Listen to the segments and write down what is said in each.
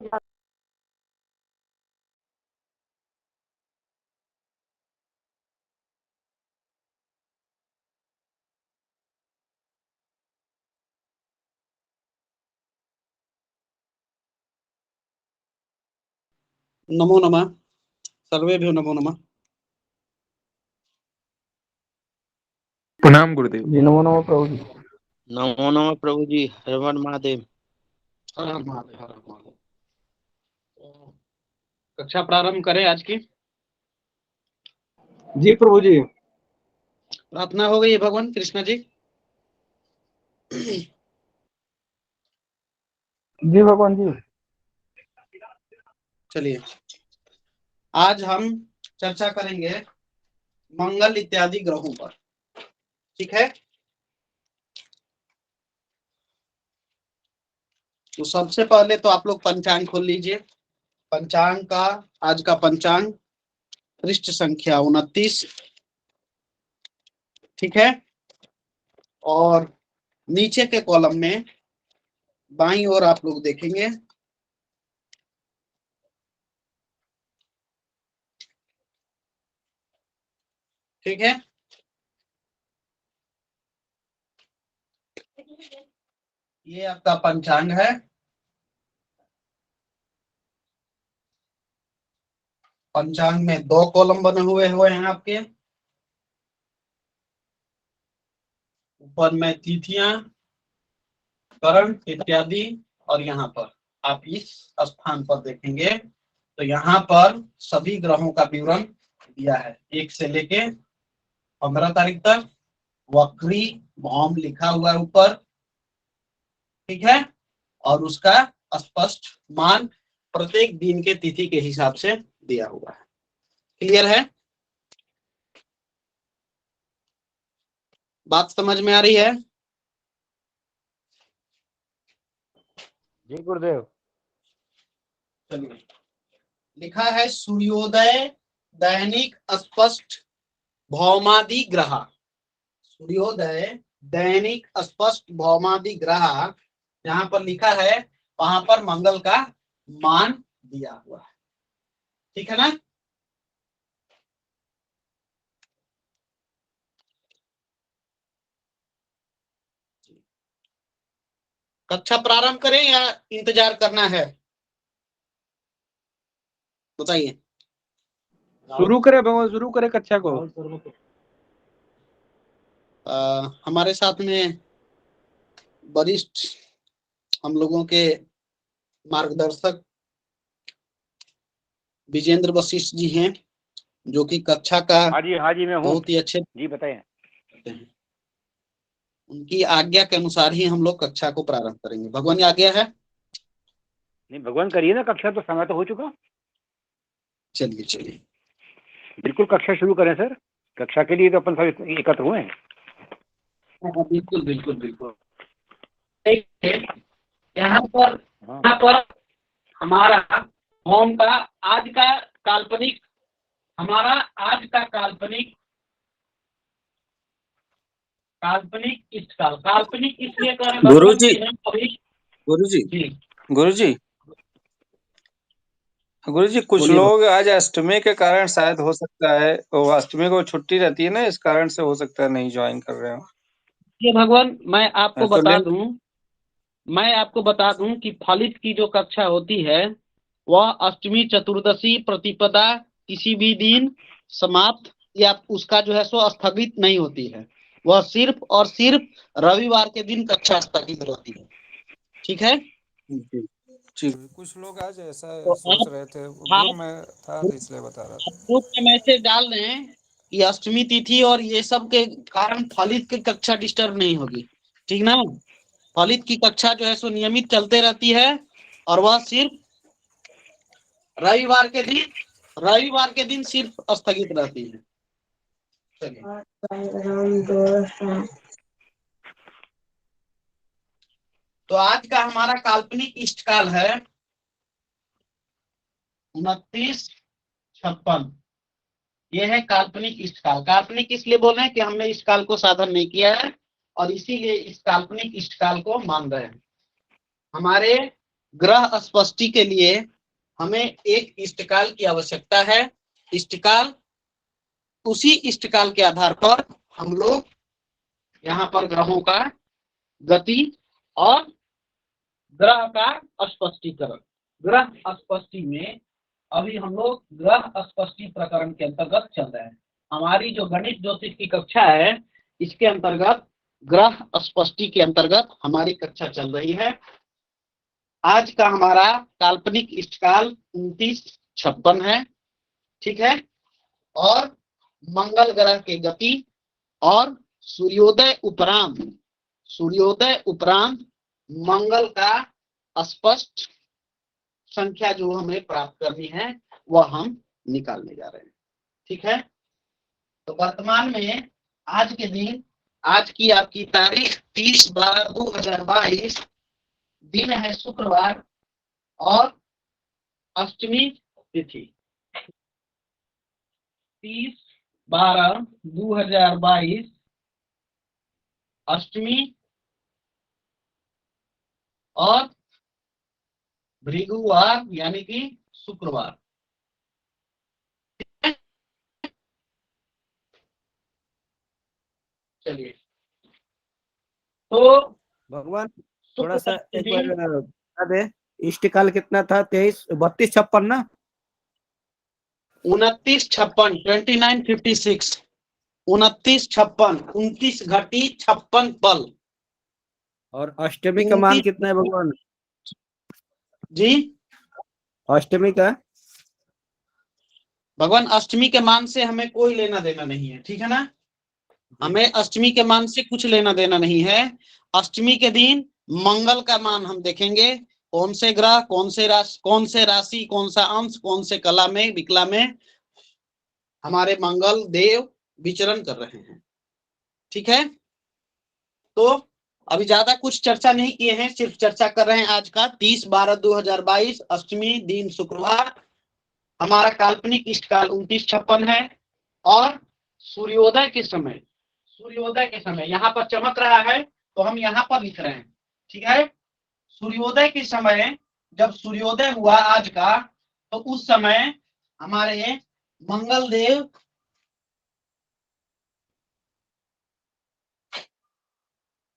नमो नमः। सर्वेभ्यो नमो नमः। प्रणाम गुरुदेव जी। नमो नमो प्रभु जी। नमो नमः प्रभु जी। हर हर महादेव। हर हर महादेव, हर हर महादेव। तो कक्षा प्रारंभ करें आज की। जी प्रभु जी। प्रार्थना हो गई है भगवान कृष्णा जी? जी भगवान जी। चलिए, आज हम चर्चा करेंगे मंगल इत्यादि ग्रहों पर। ठीक है। तो सबसे पहले तो आप लोग पंचांग खोल लीजिए। पंचांग का आज का पंचांग पृष्ठ संख्या 29। ठीक है। और नीचे के कॉलम में बाईं ओर आप लोग देखेंगे, ठीक है। ये आपका पंचांग है। पंचांग में 2 कॉलम बने हुए हैं आपके। ऊपर में तिथियां, करण इत्यादि, और यहाँ पर आप इस स्थान पर देखेंगे तो यहाँ पर सभी ग्रहों का विवरण दिया है, 1 से लेके 15 तारीख तक। वक्री भौम लिखा हुआ है ऊपर, ठीक है। और उसका स्पष्ट मान प्रत्येक दिन के तिथि के हिसाब से दिया हुआ है। क्लियर है? बात समझ में आ रही है? जी गुरुदेव। चलिए, लिखा है सूर्योदय दैनिक स्पष्ट भौमादि ग्रह। सूर्योदय दैनिक स्पष्ट भौमादि ग्रह जहां पर लिखा है वहां पर मंगल का मान दिया हुआ है। ठीक है ना? कक्षा प्रारंभ करें या इंतजार करना है? बताइए। शुरू करें भगवान, शुरू करें कक्षा को। हमारे साथ में वरिष्ठ हम लोगों के मार्गदर्शक विजेंद्र वशिष्ठ जी हैं, जो कि कक्षा का हाँ जी मैं हूँ बहुत ही अच्छे जी, बताएं। हैं। उनकी आज्ञा के अनुसार ही हम लोग कक्षा को प्रारंभ करेंगे। भगवान की आज्ञा है। नहीं, भगवान करिए ना, कक्षा तो समय तो हो चुका। चलिए चलिए, बिल्कुल कक्षा शुरू करें सर। कक्षा के लिए तो अपन सब एकत्र हुए हैं। बिल्कुल बिल्कुल बिल्कुल। यहाँ हाँ। पर हमारा होम का आज का काल्पनिक, हमारा आज का काल्पनिक इष्टकाल। काल्पनिक इसलिए कह रहे गुरु जी, अभी। गुरु जी, गुरु जी, गुरु जी, कुछ बोलिए लोग आज अष्टमी के कारण शायद हो सकता है, वो अष्टमी को छुट्टी रहती है ना, इस कारण से हो सकता है नहीं ज्वाइन कर रहे हो। ये भगवान, मैं आपको तो बता दूं कि फलित की जो कक्षा होती है वह अष्टमी चतुर्दशी प्रतिपदा किसी भी दिन समाप्त या उसका जो है सो स्थगित नहीं होती है। वह सिर्फ और सिर्फ रविवार के दिन कक्षा स्थगित रहती है। ठीक है। जी, जी, कुछ लोग आज ऐसा तो सोच रहे थे, ग्रुप में था तो इसलिए बता रहा था। ग्रुप में मैसेज डाल रहे हैं कि अष्टमी तिथि और ये सब के कारण फलित की कक्षा डिस्टर्ब नहीं होगी। ठीक ना? फलित की कक्षा जो है सो नियमित चलते रहती है और वह सिर्फ रविवार के दिन सिर्फ स्थगित रहती है। तो आज का हमारा काल्पनिक इष्टकाल है 2956। यह है काल्पनिक इष्टकाल। काल्पनिक इसलिए बोल रहे हैं कि हमने इस काल को साधन नहीं किया है और इसीलिए इस काल्पनिक इष्टकाल को मान रहे हैं। हमारे ग्रह स्पष्टी के लिए हमें एक इष्टकाल की आवश्यकता है। इष्टकाल, उसी इष्टकाल के आधार पर हम लोग यहाँ पर ग्रहों का गति और ग्रह का स्पष्टीकरण, ग्रह स्पष्टी में अभी हम लोग ग्रह स्पष्टी प्रकरण के अंतर्गत चल रहे हैं। हमारी जो गणित ज्योतिष की कक्षा है इसके अंतर्गत ग्रह स्पष्टी के अंतर्गत हमारी कक्षा चल रही है। आज का हमारा काल्पनिक इष्टकाल 2956 है, ठीक है। और मंगल ग्रह के गति और सूर्योदय उपरांत मंगल का स्पष्ट संख्या जो हमें प्राप्त करनी है वह हम निकालने जा रहे हैं, ठीक है। तो वर्तमान में आज के दिन, आज की आपकी तारीख 30/12/2022, दिन है शुक्रवार और अष्टमी तिथि। 30/12/2022 अष्टमी और भृगुवार यानी कि शुक्रवार। चलिए, तो भगवान थोड़ा सा एक बार बता दे, इष्टकाल कितना था? 32-56 ना? 2956, 2956, 2956, 29 घटी 56 पल। और अष्टमी का मान कितना है भगवान जी? अष्टमी का भगवान अष्टमी के मान से हमें कोई लेना देना नहीं है, ठीक है ना। हमें अष्टमी के मान से कुछ लेना देना नहीं है। अष्टमी के दिन मंगल का मान हम देखेंगे, कौन से ग्रह, कौन से राशि, कौन सा अंश, कौन से कला में, विकला में हमारे मंगल देव विचरण कर रहे हैं, ठीक है। तो अभी ज्यादा कुछ चर्चा नहीं किए हैं, सिर्फ चर्चा कर रहे हैं आज का 30/12/2022 अष्टमी दिन शुक्रवार। हमारा काल्पनिक इष्टकाल 2956 है और सूर्योदय के समय यहाँ पर चमक रहा है तो हम यहाँ पर लिख रहे हैं, ठीक है। सूर्योदय के समय, जब सूर्योदय हुआ आज का, तो उस समय हमारे मंगल देव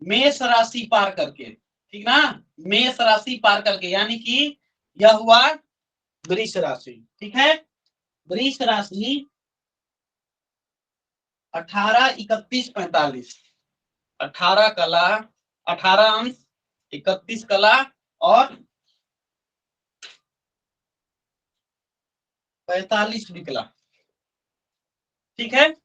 मेष राशि पार करके, ठीक ना, मेष राशि पार करके, यानी कि यह हुआ वृष राशि, ठीक है। वृष राशि 18, 31, 45, 18 कला, 18 अंश, 31 कला और 45 विकला, ठीक है।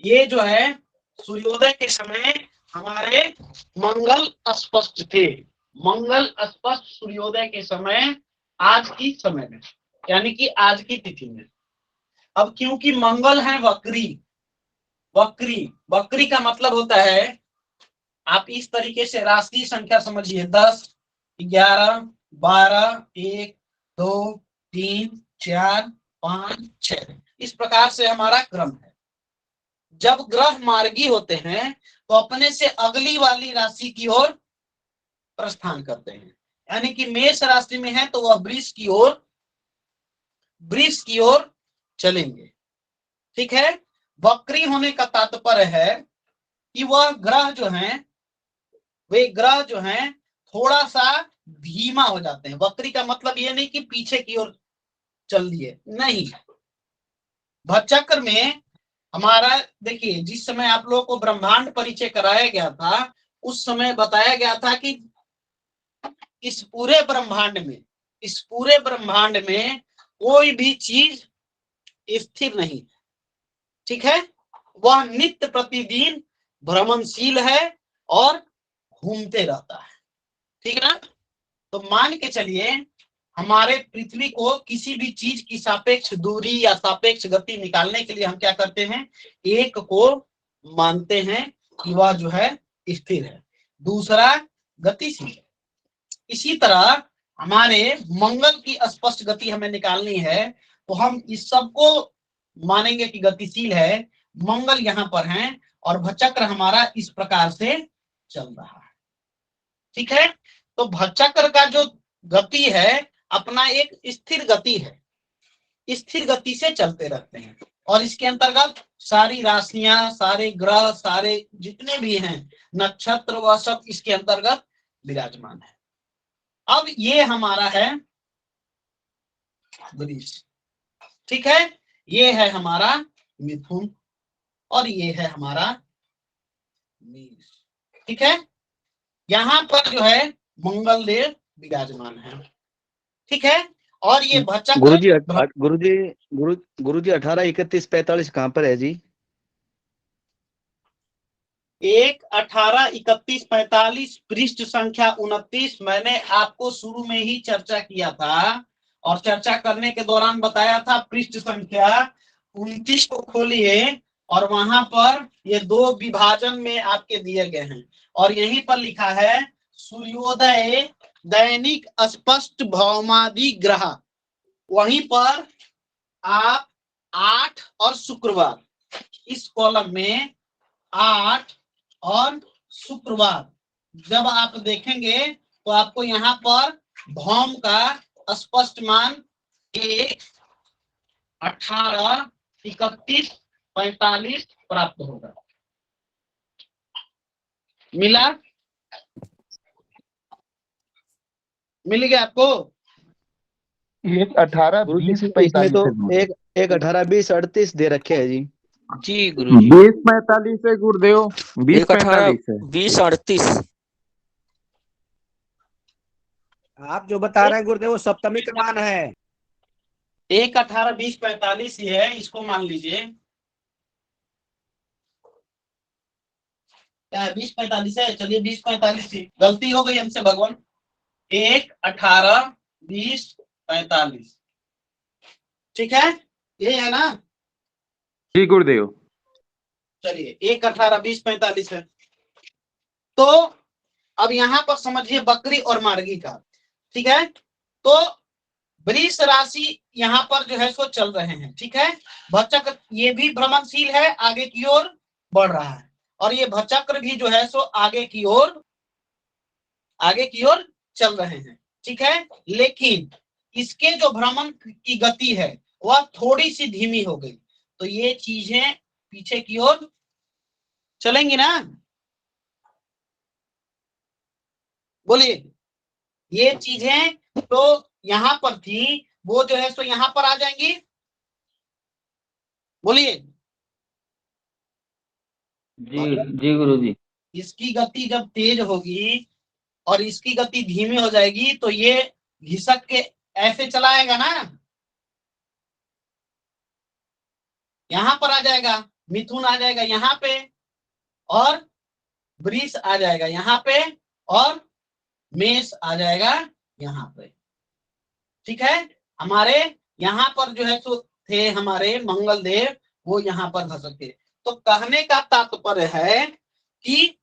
ये जो है सूर्योदय के समय हमारे मंगल स्पष्ट थे। मंगल स्पष्ट सूर्योदय के समय आज की समय में, यानी कि आज की तिथि में। अब क्योंकि मंगल है वक्री का मतलब होता है, आप इस तरीके से राशि संख्या समझिए, 10, 11, 12, 1, 2, 3, 4, 5, 6, इस प्रकार से हमारा क्रम है। जब ग्रह मार्गी होते हैं तो अपने से अगली वाली राशि की ओर प्रस्थान करते हैं, यानी कि मेष राशि में है तो वह वृष की ओर चलेंगे, ठीक है। वक्री होने का तात्पर्य है कि वह ग्रह जो हैं, वे ग्रह जो हैं थोड़ा सा धीमा हो जाते हैं। वक्री का मतलब ये नहीं कि पीछे की ओर चल दिए, नहीं। भचक्र में हमारा देखिए, जिस समय आप लोगों को ब्रह्मांड परिचय कराया गया था उस समय बताया गया था कि इस पूरे ब्रह्मांड में कोई भी चीज स्थिर नहीं, ठीक है। वह नित्य प्रतिदिन भ्रमणशील है और घूमते रहता है, ठीक है ना। तो मान के चलिए, हमारे पृथ्वी को किसी भी चीज की सापेक्ष दूरी या सापेक्ष गति निकालने के लिए हम क्या करते हैं, एक को मानते हैं कि वह जो है स्थिर है, दूसरा गतिशील है। इसी तरह हमारे मंगल की स्पष्ट गति हमें निकालनी है तो हम इस सब को मानेंगे कि गतिशील है। मंगल यहाँ पर है और भचक्र हमारा इस प्रकार से चल रहा है, ठीक है। तो भचक्र का जो गति है अपना एक स्थिर गति है, स्थिर गति से चलते रहते हैं और इसके अंतर्गत सारी राशियां, सारे ग्रह, सारे जितने भी हैं नक्षत्र वह सब इसके अंतर्गत विराजमान है। अब ये हमारा है वृष, ठीक है, ये है हमारा मिथुन और ये है हमारा मेष, ठीक है। यहाँ पर जो है मंगल देव विराजमान है, ठीक है। और ये भचक्र गुरुजी 18, 31, 45 कहाँ पर है जी? 1, 18, 31, 45 पृष्ठ संख्या 29 मैंने आपको शुरू में ही चर्चा किया था और चर्चा करने के दौरान बताया था पृष्ठ संख्या 29 को खोलिए और वहां पर ये 2 विभाजन में आपके दिए गए हैं और यहीं पर लिखा है सूर्योदय दैनिक स्पष्ट भौमादि ग्रह, वहीं पर आप 8 और शुक्रवार, इस कॉलम में 8 और शुक्रवार जब आप देखेंगे तो आपको यहाँ पर भौम का स्पष्ट मान 1, 18, 31, 45 प्राप्त होगा। मिला? मिल गया आपको? 1, 18, 20, 45 इसमें तो एक 18, 20, 38 दे रखे है जी। जी गुरुजी। 20, 45 है गुरुदेव, 20, 45 है। 20, 38। आप जो बता रहे हैं गुरुदेव वो सप्तमी का मान है। 1, 18, 20, 45 ही है, इसको मान लीजिए। क्या 20, 45 है? चलिए 20, 45 थी, गलती हो गई हमसे भगवान। 1, 18, 20, 45, ठीक है, ये है ना? जी गुरुदेव। चलिए 1, 18, 20, 45 है। तो अब यहाँ पर समझिए बकरी और मार्गी का, ठीक है। तो वृष राशि यहाँ पर जो है सो चल रहे हैं, ठीक है। भचक्र ये भी भ्रमणशील है, आगे की ओर बढ़ रहा है और ये भचक्र भी जो है सो आगे की ओर चल रहे हैं, ठीक है। लेकिन इसके जो भ्रमण की गति है वह थोड़ी सी धीमी हो गई, तो ये चीजें पीछे की ओर चलेंगी ना? बोलिए, ये चीजें तो यहाँ पर थी वो जो है सो यहाँ पर आ जाएंगी। बोलिए। जी गुरुजी। इसकी गति जब तेज होगी और इसकी गति धीमी हो जाएगी तो ये घिसक के ऐसे चलाएगा ना, यहाँ पर आ जाएगा, मिथुन आ जाएगा यहाँ पे और वृष आ जाएगा यहाँ पे और मेष आ जाएगा यहाँ पे, ठीक है। हमारे यहाँ पर जो है सो थे हमारे मंगल देव, वो यहाँ पर धसक थे। तो कहने का तात्पर्य है कि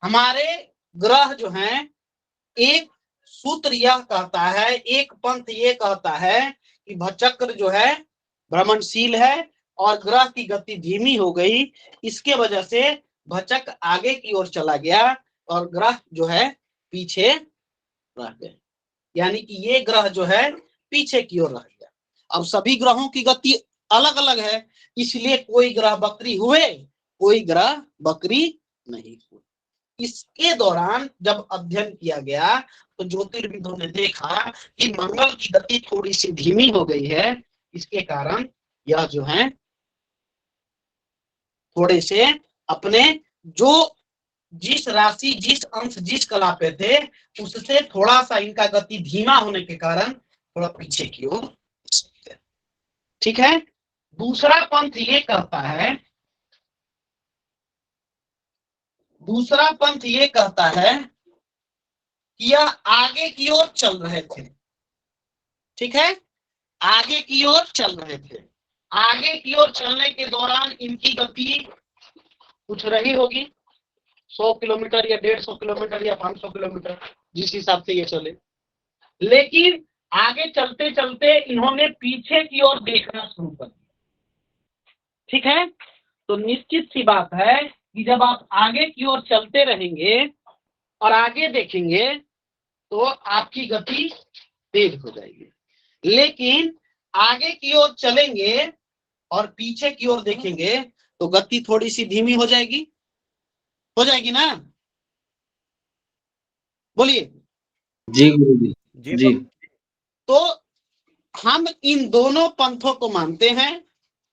हमारे ग्रह जो हैं, एक सूत्र यह कहता है, एक पंथ ये कहता है कि भचक्र जो है भ्रमणशील है और ग्रह की गति धीमी हो गई, इसके वजह से भचक्र आगे की ओर चला गया और ग्रह जो है पीछे रह गए, यानी कि ये ग्रह जो है पीछे की ओर रह गया। अब सभी ग्रहों की गति अलग अलग है, इसलिए कोई ग्रह बकरी हुए, कोई ग्रह बकरी नहीं हुए। इसके दौरान जब अध्ययन किया गया तो ज्योतिर्विदों ने देखा कि मंगल की गति थोड़ी सी धीमी हो गई है, इसके कारण यह जो है थोड़े से अपने जो जिस राशि, जिस अंश, जिस कला पे थे उससे थोड़ा सा इनका गति धीमा होने के कारण थोड़ा पीछे की ओर, ठीक है। दूसरा पंथ ये कहता है, दूसरा पंथ ये कहता है कि यह आगे की ओर चल रहे थे, ठीक है, आगे की ओर चल रहे थे। आगे की ओर चलने के दौरान इनकी गति कुछ रही होगी 100 किलोमीटर या 150 किलोमीटर या 500 किलोमीटर, जिस हिसाब से ये चले। लेकिन आगे चलते चलते इन्होंने पीछे की ओर देखना शुरू कर दिया, ठीक है। तो निश्चित सी बात है कि जब आप आगे की ओर चलते रहेंगे और आगे देखेंगे तो आपकी गति तेज हो जाएगी। लेकिन आगे की ओर चलेंगे और पीछे की ओर देखेंगे तो गति थोड़ी सी धीमी हो जाएगी ना? बोलिए। जी गुरुजी जी। तो हम इन दोनों पंथों को मानते हैं,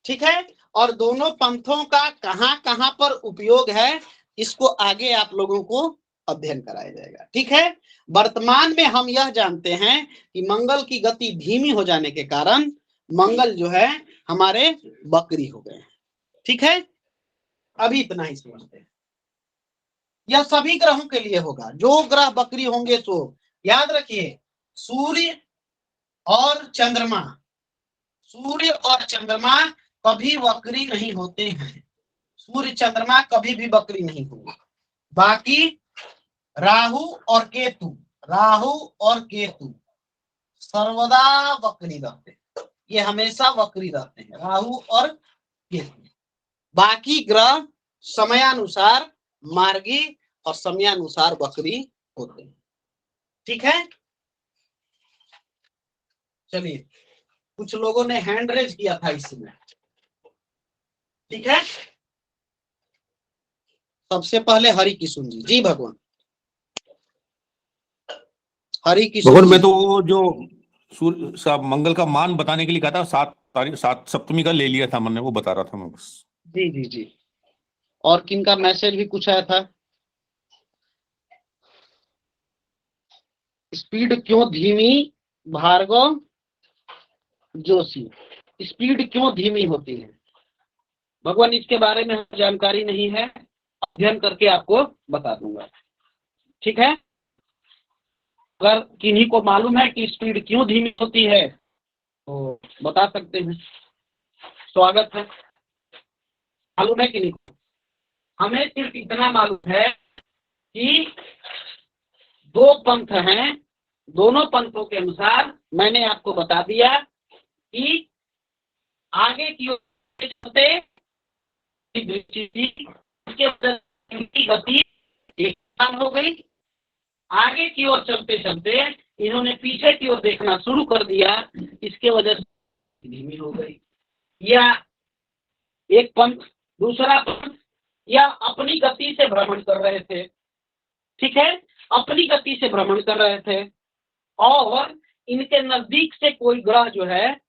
ठीक है, और दोनों पंथों का कहां कहां पर उपयोग है इसको आगे आप लोगों को अध्ययन कराया जाएगा, ठीक है। वर्तमान में हम यह जानते हैं कि मंगल की गति धीमी हो जाने के कारण मंगल जो है हमारे वक्री हो गए हैं, ठीक है। अभी इतना ही समझते हैं। यह सभी ग्रहों के लिए होगा, जो ग्रह वक्री होंगे तो याद रखिए सूर्य और चंद्रमा कभी वक्री नहीं होते हैं। सूर्य चंद्रमा कभी भी वक्री नहीं होंगे। बाकी राहु और केतु सर्वदा वक्री रहते हैं, ये हमेशा वक्री रहते हैं, राहु और केतु। बाकी ग्रह समयानुसार मार्गी और समयानुसार वक्री होते हैं, ठीक है। चलिए, कुछ लोगों ने हैंड रेज किया था इसमें, ठीक है। सबसे पहले हरि किशुन जी भगवान हरि किशुन भगवान, मैं तो वो जो सूर्य साहब मंगल का मान बताने के लिए कहा था 7 सप्तमी का ले लिया था मैंने, वो बता रहा था मैं बस। जी। और किनका मैसेज भी कुछ आया था? स्पीड क्यों धीमी, भार्गव जोशी, स्पीड क्यों धीमी होती है भगवान? इसके बारे में जानकारी नहीं है, अध्ययन करके आपको बता दूंगा, ठीक है। अगर किन्हीं को मालूम है कि स्पीड क्यों धीमी होती है तो बता सकते हैं, स्वागत है। मालूम है किन्हीं को? हमें सिर्फ इतना मालूम है कि दो पंथ हैं, दोनों पंथों के अनुसार मैंने आपको बता दिया कि आगे की ओर चलते गति एक समान हो गई, आगे की ओर चलते चलते इन्होंने पीछे की ओर देखना शुरू कर दिया, इसके वजह से धीमी हो गई। या एक पंथ दूसरा पंथ या अपनी गति से भ्रमण कर रहे थे, ठीक है, अपनी गति से भ्रमण कर रहे थे और इनके नजदीक से कोई ग्रह जो है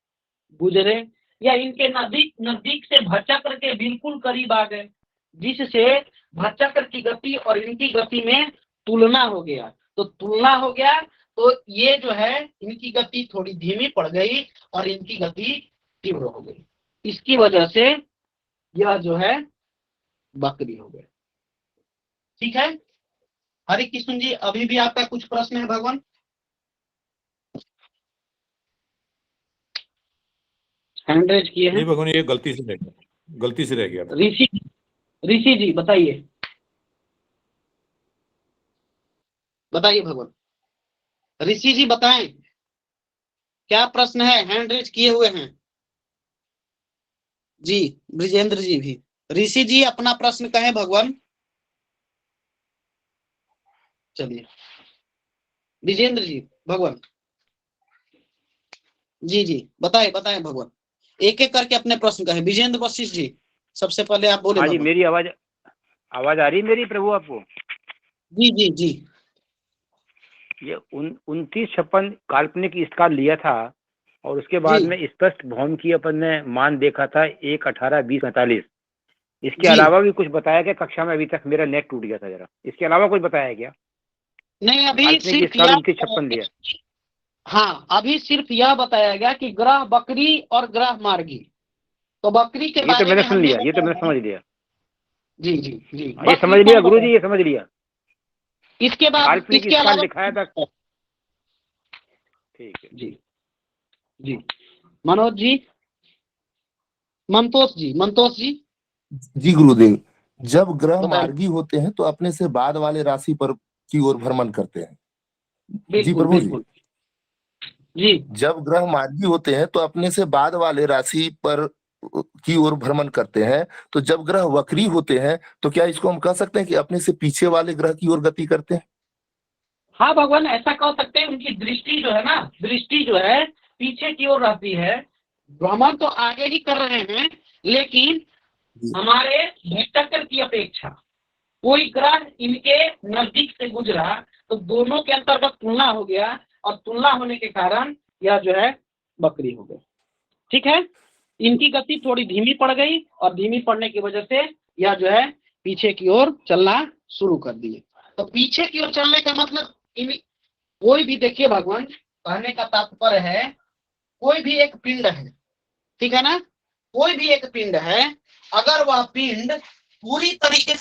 गुजरे या इनके नजदीक से भ्रचक्र के बिल्कुल करीब आ गए, जिससे भ्रचक्र की गति और इनकी गति में तुलना हो गया। तो ये जो है इनकी गति थोड़ी धीमी पड़ गई और इनकी गति तीव्र हो गई। इसकी वजह से यह जो है वक्री हो गए, ठीक है। हरि कृष्ण जी, अभी भी आपका कुछ प्रश्न है भगवान? हैंड रेज किए हैं? भगवान, ये गलती से रह गया था। ऋषि जी बताइए भगवान। ऋषि जी बताएं, क्या प्रश्न है? हैंड रेज किए हुए हैं जी। ब्रिजेंद्र जी भी। ऋषि जी अपना प्रश्न कहें भगवान। चलिए विजेंद्र जी भगवान जी बताएं भगवान, एक एक करके अपने प्रश्न कहें। विजेंद्र वशिष्ठ जी सबसे पहले आप बोले। हाँ जी, मेरी आवाज आ रही है मेरी प्रभु आपको? जी। ये 2956 काल्पनिक इसका लिया था और उसके बाद में स्पष्ट भौम की अपन ने मान देखा था 1, 18, 20, 45। इसके अलावा भी कुछ बताया क्या कक्षा में? अभी तक मेरा नेट टूट गया था जरा। इसके अलावा कुछ बताया क्या? नहीं, अभी सिर्फ 2956 दिया। हाँ, अभी सिर्फ यह बताया गया कि ग्रह बकरी और ग्रह मार्गी। तो बकरी के बारे में मैंने सुन लिया, ये तो मैंने समझ लिया। जी ये समझ लिया गुरु जी, ये समझ लिया। इसके बाद इसके अलावा दिखाया था। ठीक है जी। मनोज जी, मंतोष जी जी गुरुदेव, जब ग्रह मार्गी होते हैं तो अपने से बाद वाले राशि पर की ओर भ्रमण करते हैं। जी प्रभु जी, जब ग्रह मार्गी होते हैं तो अपने से बाद वाले राशि पर की ओर भ्रमण करते हैं। तो जब ग्रह वक्री होते हैं तो क्या इसको हम कह सकते हैं कि अपने से पीछे वाले ग्रह की ओर गति करते हैं? हाँ भगवान, ऐसा कह सकते हैं, उनकी दृष्टि जो है ना, दृष्टि जो है पीछे की ओर रहती है। भ्रमण तो आगे ही कर रहे हैं, लेकिन हमारे भूचक्र की अपेक्षा कोई ग्रह इनके नजदीक से गुजरा तो दोनों के अंतर्गत तुलना हो गया, और तुलना होने के कारण यह जो है बकरी हो गई। ठीक है, इनकी गति थोड़ी धीमी पड़ गई, और धीमी पड़ने की वजह से यह जो है पीछे की ओर चलना शुरू कर दिए। तो पीछे की ओर चलने का मतलब कोई भी, देखिए भगवान, कहने का तात्पर्य है कोई भी एक पिंड है, ठीक है ना, कोई भी एक पिंड है, अगर वह पिंड पूरी तरीके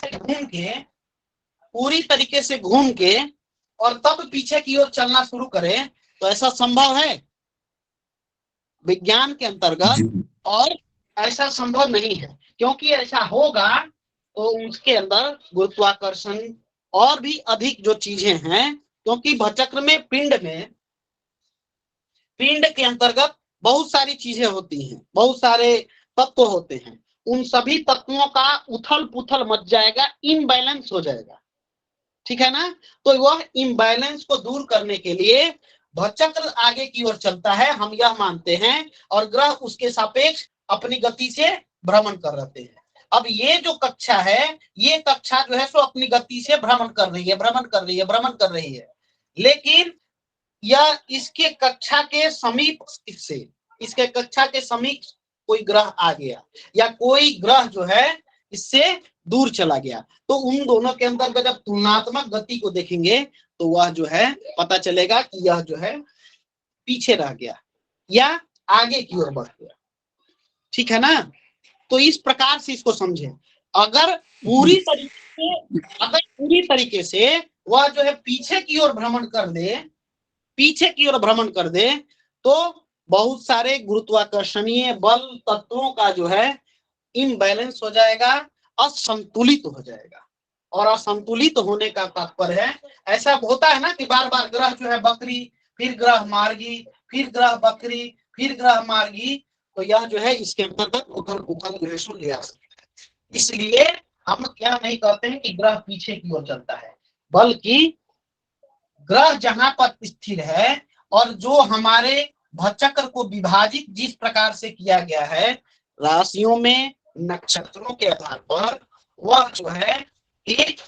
से घूम के और तब पीछे की ओर चलना शुरू करे, तो ऐसा संभव है विज्ञान के अंतर्गत? और ऐसा संभव नहीं है, क्योंकि ऐसा होगा तो उसके अंदर गुरुत्वाकर्षण और भी अधिक जो चीजें हैं, क्योंकि भचक्र में पिंड के अंतर्गत बहुत सारी चीजें होती हैं, बहुत सारे तत्व होते हैं, उन सभी तत्वों का उथल पुथल मच जाएगा, इम्बैलेंस हो जाएगा। ठीक है ना, तो वह इम्बैलेंस को दूर करने के लिए भचक्र आगे की ओर चलता है, हम यह मानते हैं, और ग्रह उसके सापेक्ष अपनी गति से भ्रमण कर रहे हैं। अब ये जो कक्षा है, ये कक्षा जो है सो अपनी गति से भ्रमण कर रही है, लेकिन यह इसके कक्षा के समीप कोई ग्रह आ गया, या कोई ग्रह जो है इससे दूर चला गया, तो उन दोनों के अंतर्गत जब तुलनात्मक गति को देखेंगे तो वह जो है पता चलेगा कि यह जो है पीछे रह गया या आगे की ओर बढ़ गया। ठीक है ना, तो इस प्रकार से इसको समझे। अगर पूरी तरीके से वह जो है पीछे की ओर भ्रमण कर दे तो बहुत सारे गुरुत्वाकर्षणीय बल तत्वों का जो है इम्बैलेंस हो जाएगा, असंतुलित हो जाएगा। और असंतुलित होने का तात्पर्य है, ऐसा होता है ना कि बार बार ग्रह जो है बकरी, फिर ग्रह मार्गी, फिर ग्रह बकरी, फिर ग्रह मार्गी, तो यह जो है इसके अंतर्गत उथल पुथल जो है ले आ सकता है। इसलिए हम क्या नहीं कहते हैं कि ग्रह पीछे की ओर चलता है, बल्कि ग्रह जहां पर स्थिर है और जो हमारे भचक्र को विभाजित जिस प्रकार से किया गया है राशियों में, नक्षत्रों के आधार पर, वह जो है एक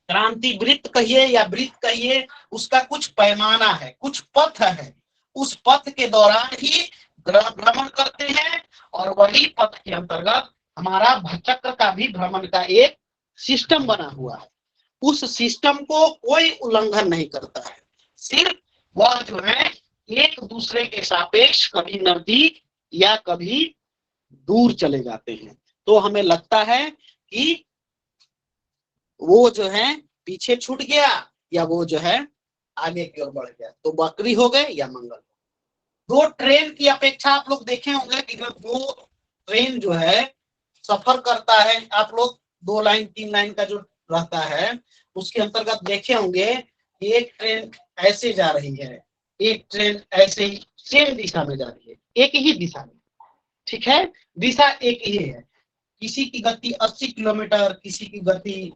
क्रांति वृत्त कहिए या वृत्त कहिए, उसका कुछ पैमाना है, कुछ पथ है, उस पथ के दौरान ही ग्रह भ्रमण करते हैं, और वही पथ के अंतर्गत हमारा भचक्र का भी भ्रमण का एक सिस्टम बना हुआ है। उस सिस्टम को कोई उल्लंघन नहीं करता है, सिर्फ वह जो है एक दूसरे के सापेक्ष कभी नजदीक या कभी दूर चले जाते हैं। तो हमें लगता है कि वो जो है पीछे छूट गया या वो जो है आगे की ओर बढ़ गया, तो बकरी हो गए या मंगल। दो ट्रेन की अपेक्षा आप लोग देखे होंगे कि जब दो ट्रेन जो है सफर करता है, आप लोग 2 लाइन 3 लाइन का जो रहता है उसके अंतर्गत देखे होंगे, एक ट्रेन ऐसे जा रही है, एक ट्रेन ऐसे ही सेम दिशा में जा रही है, एक ही दिशा में। ठीक है, दिशा एक ही है, किसी की गति 80 किलोमीटर, किसी की गति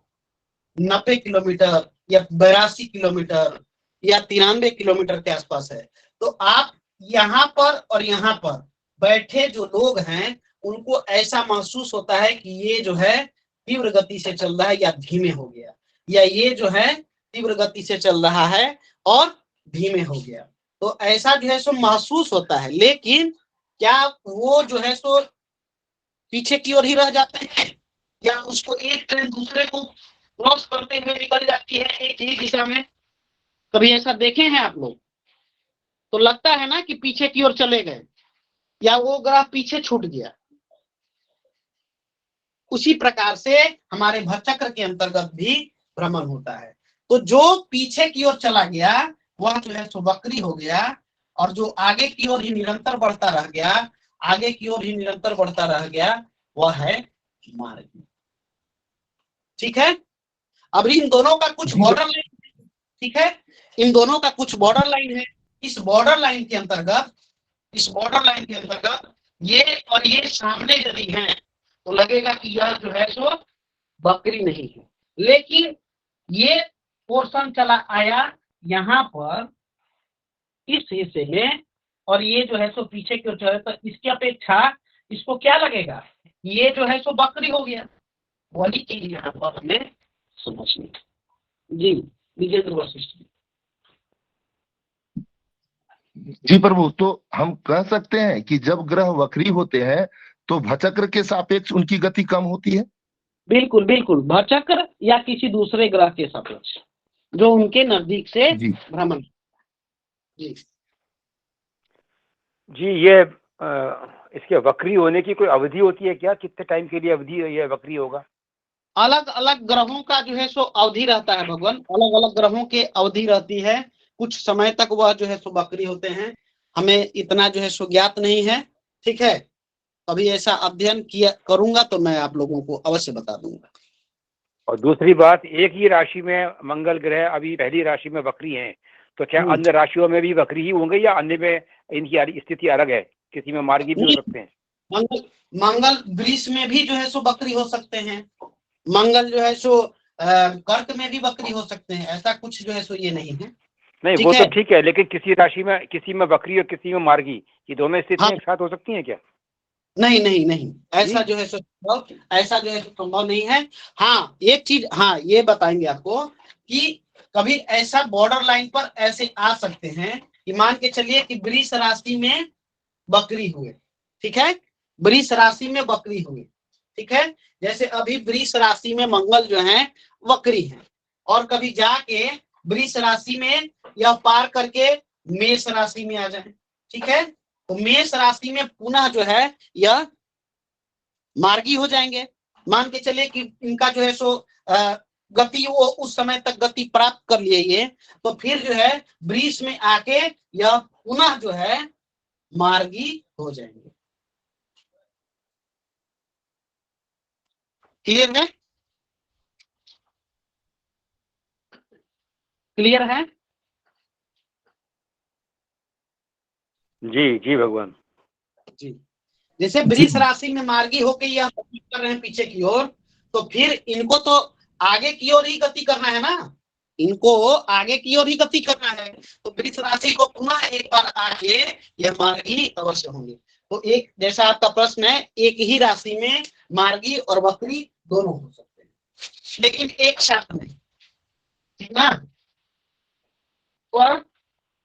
90 किलोमीटर या 82 किलोमीटर या 93 किलोमीटर के आसपास है। तो आप यहाँ पर और यहाँ पर बैठे जो लोग हैं उनको ऐसा महसूस होता है कि ये जो है तीव्र गति से चल रहा है या धीमे हो गया, या ये जो है तीव्र गति से चल रहा है और धीमे हो गया, तो ऐसा जो है सो महसूस होता है। लेकिन क्या वो जो है सो पीछे की ओर ही रह जाते हैं, या उसको एक ट्रेन दूसरे को क्रॉस करते हुए निकल जाती है एक ही दिशा में? कभी ऐसा देखे हैं आप लोग? तो लगता है ना कि पीछे की ओर चले गए या वो ग्रह पीछे छूट गया। उसी प्रकार से हमारे भचक्र के अंतर्गत भी भ्रमण होता है। तो जो पीछे की ओर चला गया वह जो है सो बकरी हो गया, और जो आगे की ओर ही निरंतर बढ़ता रह गया, वह है मार्गी। ठीक है, अब इन दोनों का कुछ बॉर्डर लाइन, ठीक है, इन दोनों का कुछ बॉर्डर लाइन है। इस बॉर्डर लाइन के अंतर्गत ये और ये सामने यदि हैं तो लगेगा कि यह जो है सो बकरी नहीं है, लेकिन ये पोर्शन चला आया यहाँ पर इस हिस्से में, और ये जो है सो पीछे की ओर चले, तो इसकी अपेक्षा इसको क्या लगेगा, ये जो है सो बकरी हो गया। वही चीज यहाँ पर हमें समझनी। जी विजेंद्र वशिष्ठ। जी प्रभु, तो हम कह सकते हैं कि जब ग्रह वक्री होते हैं तो भचक्र के सापेक्ष उनकी गति कम होती है। बिल्कुल बिल्कुल, भचक्र या किसी दूसरे ग्रह के सापेक्ष जो उनके नजदीक से जी भ्रमण। जी जी, ये इसके वक्री होने की कोई अवधि होती है क्या? कितने टाइम के लिए अवधि ये वक्री होगा? अलग अलग ग्रहों का जो है सो अवधि रहता है भगवान, अलग अलग ग्रहों के अवधि रहती है। कुछ समय तक वह जो है सो बकरी होते हैं, हमें इतना जो है सो ज्ञात नहीं है। ठीक है, अभी ऐसा अध्ययन किया करूंगा तो मैं आप लोगों को अवश्य बता दूंगा। और दूसरी बात, एक ही राशि में मंगल ग्रह अभी पहली राशि में वक्री हैं, तो क्या अन्य राशियों में भी वक्री ही होंगे या अन्य में इनकी स्थिति अलग है? किसी में मार्गी भी हो सकते हैं। मंगल वृष में भी जो है सो बकरी हो सकते हैं, मंगल जो है सो कर्क में भी बकरी हो सकते हैं, ऐसा कुछ जो है सो ये नहीं है। नहीं वो तो ठीक है, लेकिन किसी राशि में किसी में बकरी और किसी में मार्गी, ये दोनों स्थितियां एक साथ हो सकती हैं क्या? नहीं नहीं नहीं, ऐसा जो है सो ऐसा जो है संभव नहीं है। हाँ एक चीज, हाँ ये बताएंगे आपको कि कभी ऐसा बॉर्डर लाइन पर ऐसे आ सकते हैं कि मान के चलिए कि वृष राशि में बकरी हुए, ठीक है, वृष राशि में बकरी हुई, ठीक है, जैसे अभी वृष राशि में मंगल जो है वक्री है, और कभी जाके वृष राशि में यह पार करके मेष राशि में आ जाए, ठीक है, तो मेष राशि में पुनः जो है यह मार्गी हो जाएंगे। मान के चलिए कि इनका जो है सो गति वो उस समय तक गति प्राप्त कर लिए ये, तो फिर जो है वृष में आके यह पुनः जो है मार्गी हो जाएंगे। क्लियर है? क्लियर है? जी जी भगवान जी, जैसे वृष राशि में मार्गी होके यह कर रहे हैं पीछे की ओर, तो फिर इनको तो आगे की ओर ही गति करना है ना, इनको आगे की ओर ही गति करना है, तो वृष राशि को पुनः एक बार आगे यह मार्गी अवश्य होंगे। तो एक जैसा आपका प्रश्न है, एक ही राशि में मार्गी और वक्री दोनों हो सकते हैं, लेकिन एक साथ नहीं, ठीक ना। और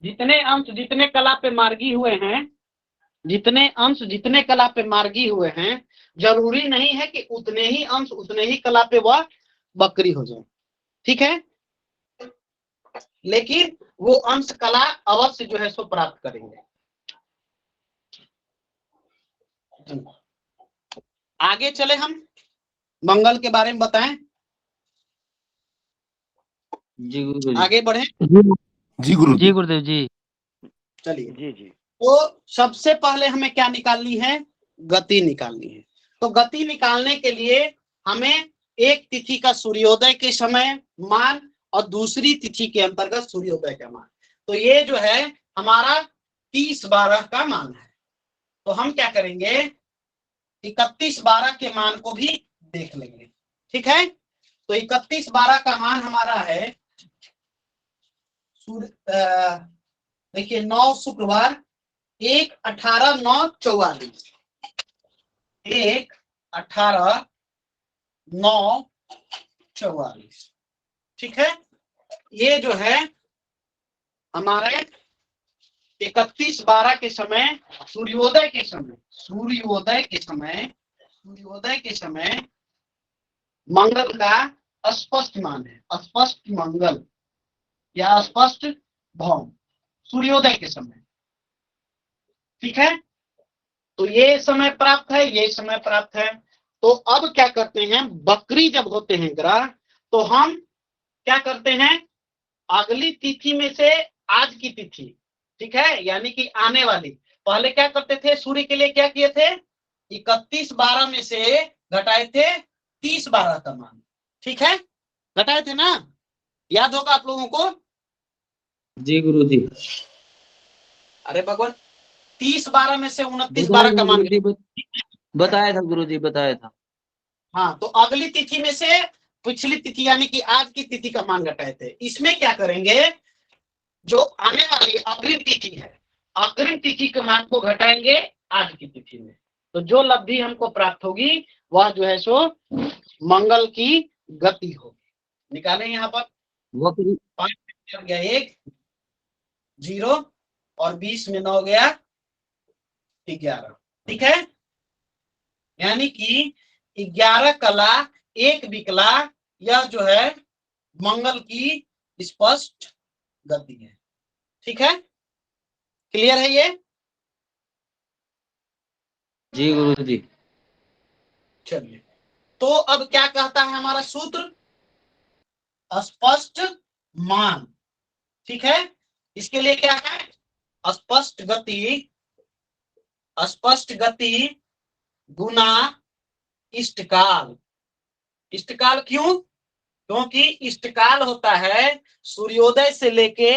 जितने अंश जितने कला पे मार्गी हुए हैं, जितने अंश जितने कला पे मार्गी हुए हैं, जरूरी नहीं है कि उतने ही अंश उतने ही कला पे वह बकरी हो जाए, ठीक है, लेकिन वो अंश कला अवश्य जो है सो प्राप्त करेंगे। आगे चले, हम मंगल के बारे में बताएं, जी गुरुदेव आगे बढ़े। जी गुरु जी गुरुदेव जी। चलिए जी जी। तो सबसे पहले हमें क्या निकालनी है, गति निकालनी है। तो गति निकालने के लिए हमें एक तिथि का सूर्योदय के समय मान और दूसरी तिथि के अंतर्गत सूर्योदय का मान, तो ये जो है हमारा 30/12 का मान है। तो हम क्या करेंगे, 31/12 के मान को भी देख लेंगे, ठीक है। तो 31/12 का मान हमारा है, देखिए 9 शुक्रवार 1/18/9/44, 1/18/9/44, ठीक है। ये जो है हमारे 31/12 के समय सूर्योदय के समय मंगल का स्पष्ट मान है, स्पष्ट मंगल या स्पष्ट भौम सूर्योदय के समय, ठीक है। तो ये समय प्राप्त है, ये समय प्राप्त है। तो अब क्या करते हैं, बकरी जब होते हैं ग्रह, तो हम क्या करते हैं, अगली तिथि में से आज की तिथि, ठीक है, यानी कि आने वाली, पहले क्या करते थे, सूर्य के लिए क्या किए थे, 31/12 में से घटाए थे 30/12 का मान, ठीक है, घटाए थे ना, याद होगा आप लोगों को। जी गुरुजी। अरे भगवान, 30/12 में से 29/12 का मान बताया था गुरुजी, बताया था। हाँ, तो अगली तिथि में से पिछली तिथि यानी कि आज की तिथि का मान घटाए थे। इसमें क्या करेंगे, जो आने वाली अग्रिम तिथि है, अग्रिम तिथि के मान को घटाएंगे आज की तिथि में, तो जो लब्धि हमको प्राप्त होगी वह जो है सो मंगल की गति होगी। निकालें यहाँ पर, वो फिर 5 गया 1 0 और 20 में 9 गया 11। ठीक है, यानी कि 11 कला 1 विकला, यह जो है मंगल की स्पष्ट गति है। ठीक है, क्लियर है ये? जी गुरु जी। चलिए, तो अब क्या कहता है हमारा सूत्र, स्पष्ट मान। ठीक है, इसके लिए क्या है, स्पष्ट गति, स्पष्ट गति गुना इष्टकाल। इष्टकाल क्यों? क्योंकि इष्टकाल होता है सूर्योदय से लेके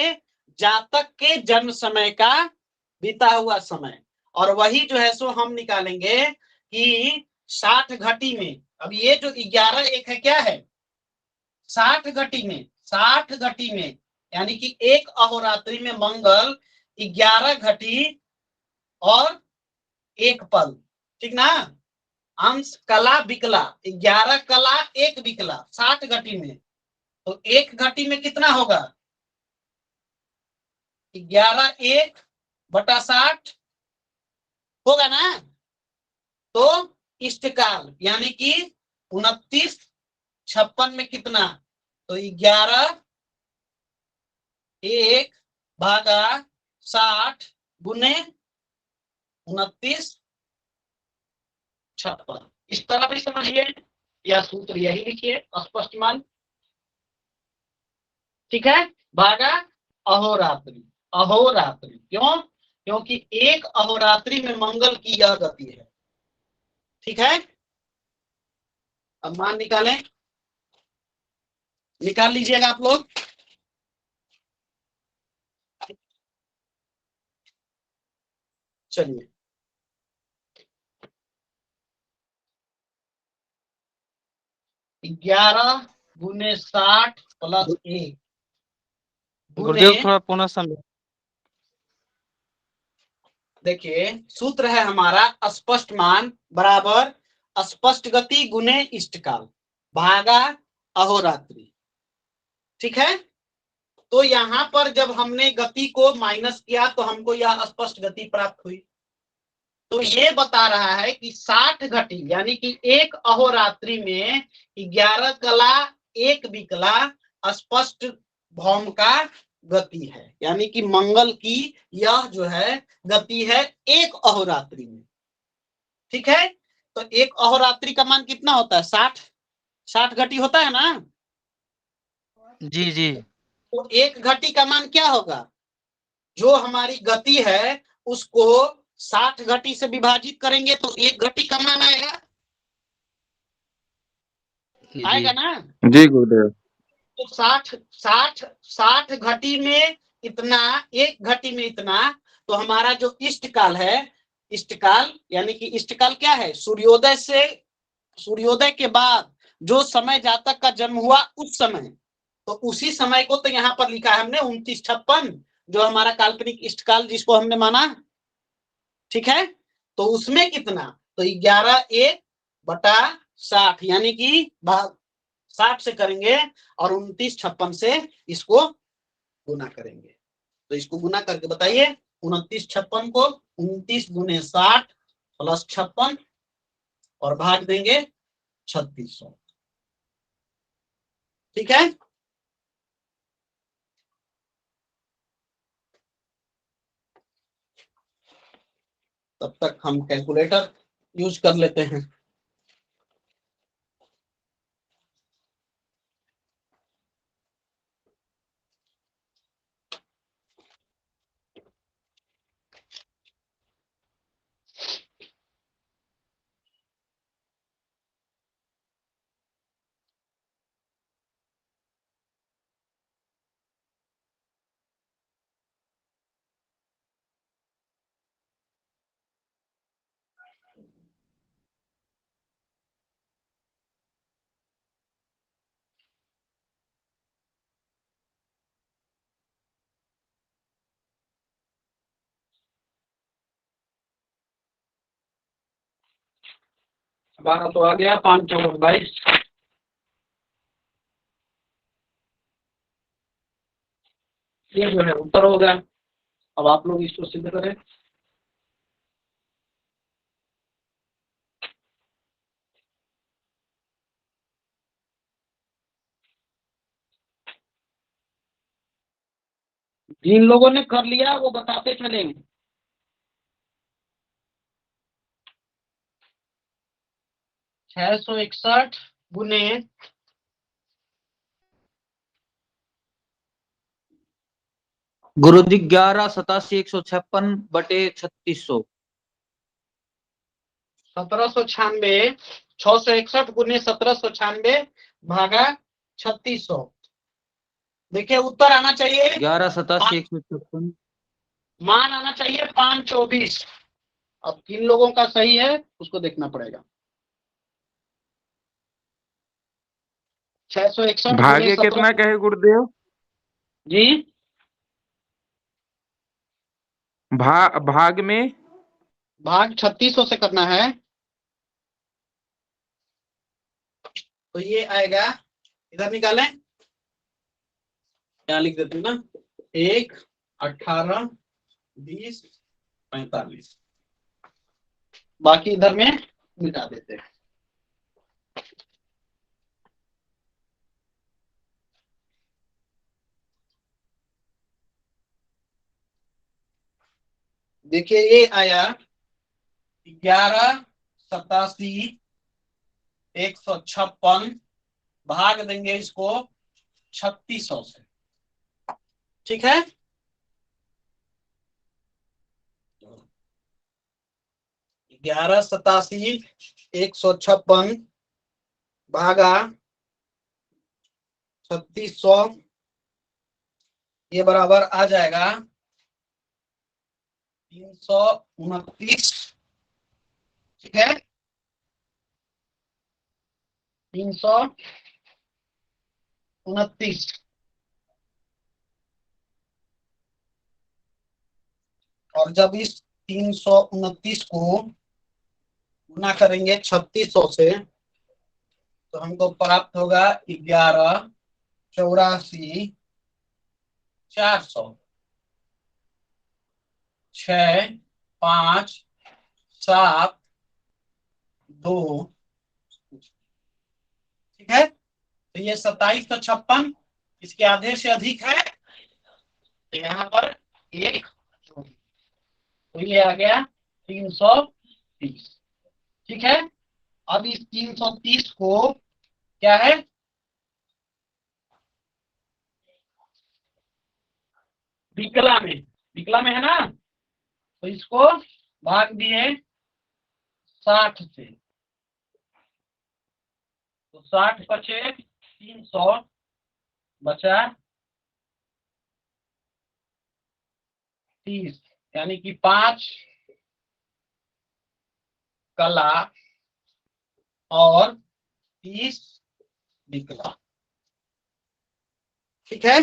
जातक के जन्म समय का बीता हुआ समय, और वही जो है सो हम निकालेंगे कि 60 घटी में, अब ये जो 11 1 है क्या है, 60 घटी में, 60 घटी में यानी कि एक अहोरात्रि में मंगल 11 घटी और 1 पल। ठीक ना, अंश कला विकला, 11 कला 1 विकला 60 घटी में, तो 1 घटी में कितना होगा, 11 1 बटा 60 होगा ना। तो इष्टकाल यानी कि 29 56 में कितना, तो 11 1 भागा 60 गुने 29 56। इस तरह भी समझिए, या सूत्र यही लिखिए, स्पष्ट मान। ठीक है, भागा अहोरात्रि, अहोरात्रि क्यों, क्योंकि एक अहोरात्रि में मंगल की यह गति है। ठीक है, अब मान निकालें, निकाल लीजिएगा आप लोग। चलिए, 11 गुने 60 प्लस 1 गुरुदेव गुने, थोड़ा पुनः समझ। देखिए सूत्र है हमारा स्पष्ट मान बराबर स्पष्ट गति गुने इष्टकाल भागा अहोरात्रि। ठीक है, तो यहां पर जब हमने गति को माइनस किया तो हमको यह स्पष्ट गति प्राप्त हुई। तो ये बता रहा है कि 60 घटी यानी कि एक अहोरात्रि में 11 कला 1 विकला स्पष्ट भौम का गति है, यानी कि मंगल की यह जो है गति है एक अहोरात्रि में। ठीक है, तो एक अहोरात्रि का मान कितना होता है, 60 घटी होता है ना। जी जी। तो एक घटी का मान क्या होगा, जो हमारी गति है उसको 60 घटी से विभाजित करेंगे तो एक घटी का मान आएगा, आएगा ना। जी गुरुदेव। तो 60 घटी में इतना, एक घटी में इतना, तो हमारा जो इष्टकाल है, इष्टकाल यानी कि इष्टकाल क्या है, सूर्योदय से, सूर्योदय के बाद जो समय जातक का जन्म हुआ उस समय, तो उसी समय को तो यहाँ पर लिखा है हमने 29 56, जो हमारा काल्पनिक इष्टकाल जिसको हमने माना। ठीक है, तो उसमें कितना, तो 11 1 बटा 60 यानी कि 60 से करेंगे और 29 56 से इसको गुना करेंगे। तो इसको गुना करके बताइए, 29 56 को 29 गुने 60 प्लस 56 और भाग देंगे 3600। ठीक है, तब तक हम कैलकुलेटर यूज कर लेते हैं। 12 तो आ गया, 5 चौक 22। ये जो है उत्तर हो गया। अब आप लोग इसको सिद्ध करें। जिन लोगों ने कर लिया वो बताते चलेंगे। छह सौ 61 गुने गुरुजी 1187 बटे 3600। 1796, 661 गुने 1796 भागा 3600। देखिए उत्तर आना चाहिए 1187 मान आना चाहिए 524। अब किन लोगों का सही है उसको देखना पड़ेगा। 661 भाग्य कितना कहे गुरुदेव? जी भाग में भाग 3600 से करना है तो ये आएगा, इधर निकालें, क्या लिख देते हैं ना, 1, 18, 20, 45। बाकी इधर में मिटा देते हैं। देखिए ये आया 1187 156 भाग देंगे इसको 3600 से। ठीक है, 1187 156 भागा 3600, ये बराबर आ जाएगा 329। ठीक है, 329। और जब इस 329 को गुना करेंगे 3600 से तो हमको प्राप्त होगा 1184 400। 6 5 7 2। ठीक है, तो ये 2756 इसके आधे से अधिक है तो यहाँ पर 1, तो ये आ गया 330। ठीक है, अब इस 330 को क्या है, विकला में है ना, तो इसको भाग दिए 60 से, तो 60 बचे 300 बचा 30, यानी कि 5 कला और 30 विकला। ठीक है,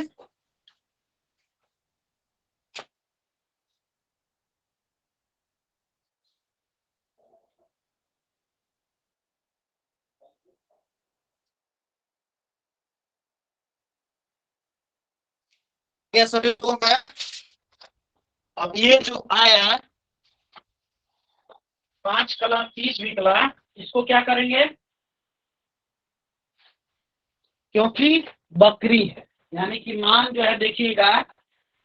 ये सभी लोगों का। अब ये जो आया 5 कला 30 विकला, इसको क्या करेंगे, क्योंकि बकरी है यानी कि मान जो है देखिएगा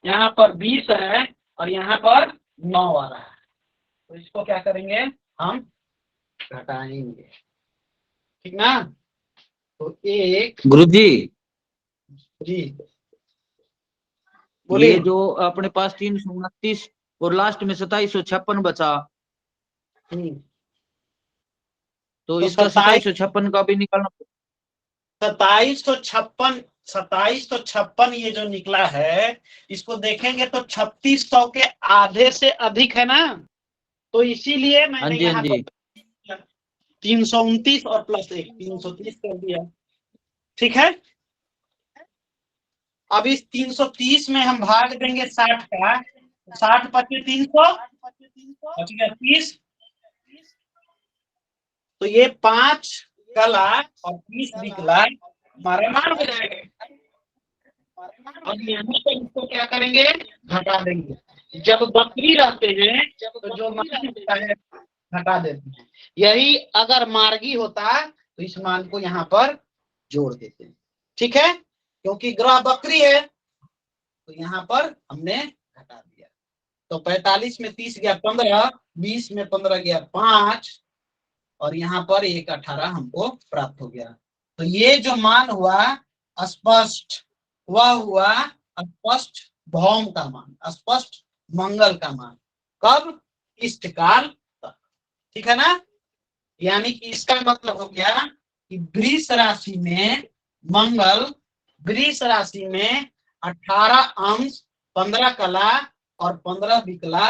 यहाँ पर 20 है और यहाँ पर 9 आ रहा है, तो इसको क्या करेंगे हम घटाएंगे। ठीक ना, तो एक गुरुजी जी ये बोलिए। जो अपने पास 329 और लास्ट में 2756 बचा, तो इसका 2756 का भी निकालना। 2756 ये जो निकला है इसको देखेंगे तो 3600 के आधे से अधिक है ना, तो इसीलिए मैंने यहाँ पर 329 और प्लस 1 330 कर दिया। ठीक है, अब इस 330 में हम भाग देंगे 60 का, 60 पचे 300 बच गया 30, तो ये 5 कला और 20 विकला हमारा मान हो जाएगा। अब यहाँ पे इसको क्या करेंगे, घटा देंगे। जब बकरी रहते हैं तो जो मान होता है घटा देते हैं। यही अगर मार्गी होता तो इस मान को यहाँ पर जोड़ देते हैं। ठीक है, क्योंकि ग्रह बकरी है तो यहाँ पर हमने घटा दिया। तो 45 में 30 गया 15, 20 में 15 गया 5 और यहाँ पर 1 18 हमको प्राप्त हो गया। तो ये जो मान हुआ स्पष्ट, वह हुआ स्पष्ट भौम का मान, स्पष्ट मंगल का मान। कब? इष्टकाल तक। ठीक है ना। यानी कि इसका मतलब हो गया कि वृष राशि में मंगल वृष राशि में 18 अंश 15 कला और 15 विकला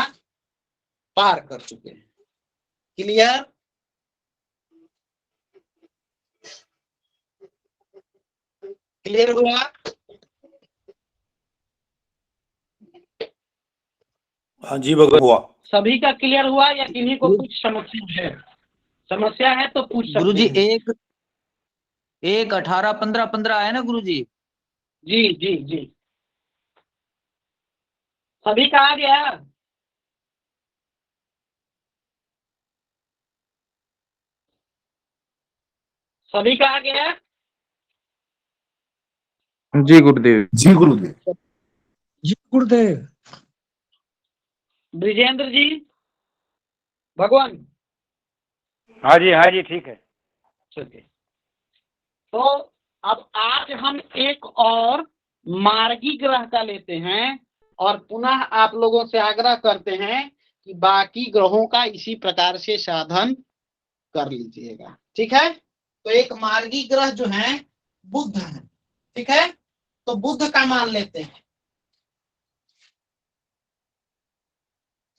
पार कर चुके हैं। क्लियर? क्लियर हुआ? हाँ जी भगवान हुआ। सभी का क्लियर हुआ या किन्हीं को कुछ समस्या है? समस्या है तो पूछ सकते गुरुजी हैं। एक 18 15 15 है ना गुरुजी? जी जी जी, सभी का आ गया? सभी का आ गया? जी गुरुदेव। जी गुरुदेव। जी गुरुदेव। ब्रिजेंद्र जी, भगवान। हाँ जी ठीक है। चलिए, तो अब आज हम एक और मार्गी ग्रह का लेते हैं और पुनः आप लोगों से आग्रह करते हैं कि बाकी ग्रहों का इसी प्रकार से साधन कर लीजिएगा। ठीक है। तो एक मार्गी ग्रह जो है बुध है। ठीक है, तो बुध का मान लेते हैं।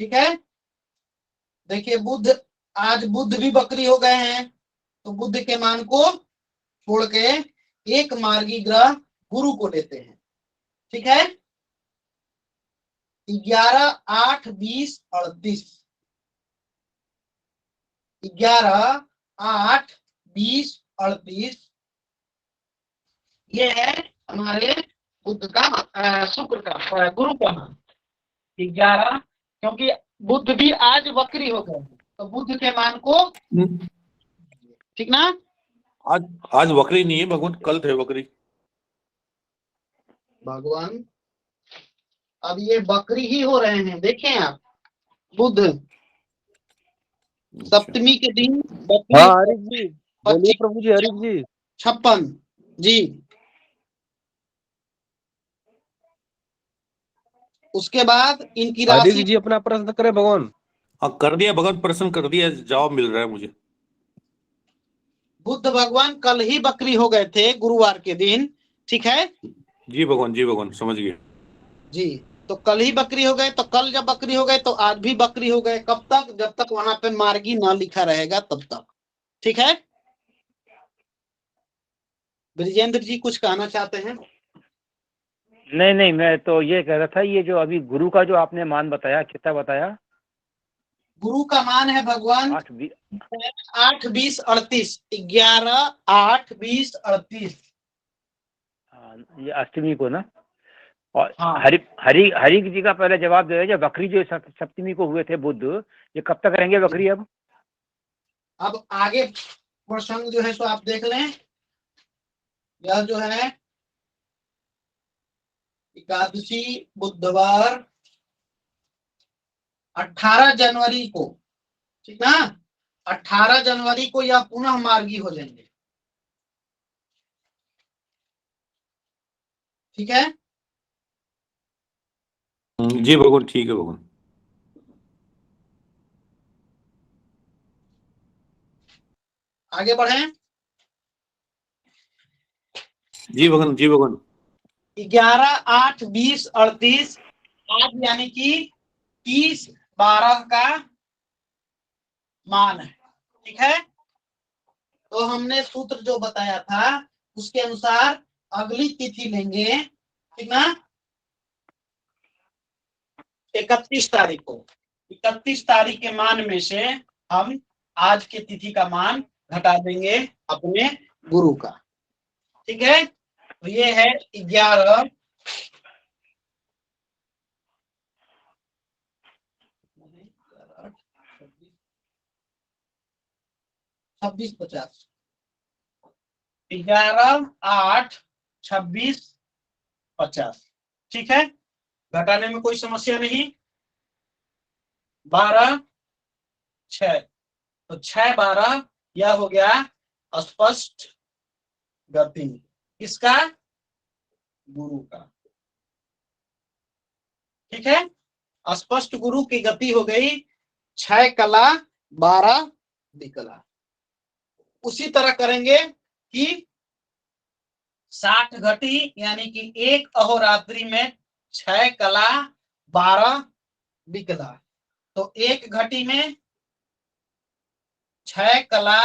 ठीक है, देखिए बुध, आज बुध भी बकरी हो गए हैं तो बुध के मान को छोड़ के एक मार्गी ग्रह गुरु को लेते हैं। ठीक है, 11 8 20 38, 11 8 20 38 ये है हमारे बुध का शुक्र का गुरु का मान 11, क्योंकि बुध भी आज बकरी हो गए तो बुध के मान को, ठीक ना। आज बकरी नहीं है भगवान, कल थे बकरी। भगवान अब ये बकरी ही हो रहे हैं। देखें आप, बुध सप्तमी के दिन बकरी। हाँ हरीश जी बोलिए प्रभु जी। हरीश जी 56 जी। उसके बाद इनकी हरीश राशि, जी अपना प्रश्न करे भगवान। हाँ कर दिया भगवान, प्रश्न कर दिया, जवाब मिल रहा है मुझे। बुध भगवान कल ही बकरी हो गए थे गुरुवार के दिन। ठीक है जी भगवान समझ गए जी। तो कल ही बकरी हो गए, तो कल जब बकरी हो गए तो आज भी बकरी हो गए। कब तक? जब तक वहां पे मार्गी ना लिखा रहेगा तब तक। ठीक है, ब्रिजेंद्र जी कुछ कहना चाहते हैं? नहीं, मैं तो ये कह रहा था, ये जो अभी गुरु का जो आपने मान बताया, कितना बताया? गुरु का मान है भगवान 8 8 20 38, 11 8 20 38। ये अष्टमी को ना। और हाँ। हरि जी का पहले जवाब दे जो बकरी जो सप्तमी को हुए थे बुध, ये कब तक रहेंगे बकरी? अब आगे प्रसंग जो है सो आप देख लें। यह जो है एकादशी बुधवार 18 जनवरी को, ठीक ना, 18 जनवरी को यह पुनः मार्गी हो जाएंगे। ठीक है जी भगवान, ठीक है भगवान। आगे बढ़े। जी भगवान 11 8 20 38 आज यानी कि 30 12 का मान है। ठीक है, तो हमने सूत्र जो बताया था उसके अनुसार अगली तिथि लेंगे, ठीक ना, 31 तारीख को। 31 तारीख के मान में से हम आज के तिथि का मान घटा देंगे अपने गुरु का। ठीक है, तो ये है 11 26 50 11 8 26 50। ठीक है, घटाने में कोई समस्या नहीं। 12 6, तो 6 12 यह हो गया स्पष्ट गति किसका? गुरु का। ठीक है, स्पष्ट गुरु की गति हो गई 6 कला 12 विकला। उसी तरह करेंगे कि 60 घटी यानी कि एक अहोरात्रि में 6 कला 12 विकला। तो एक घटी में 6 कला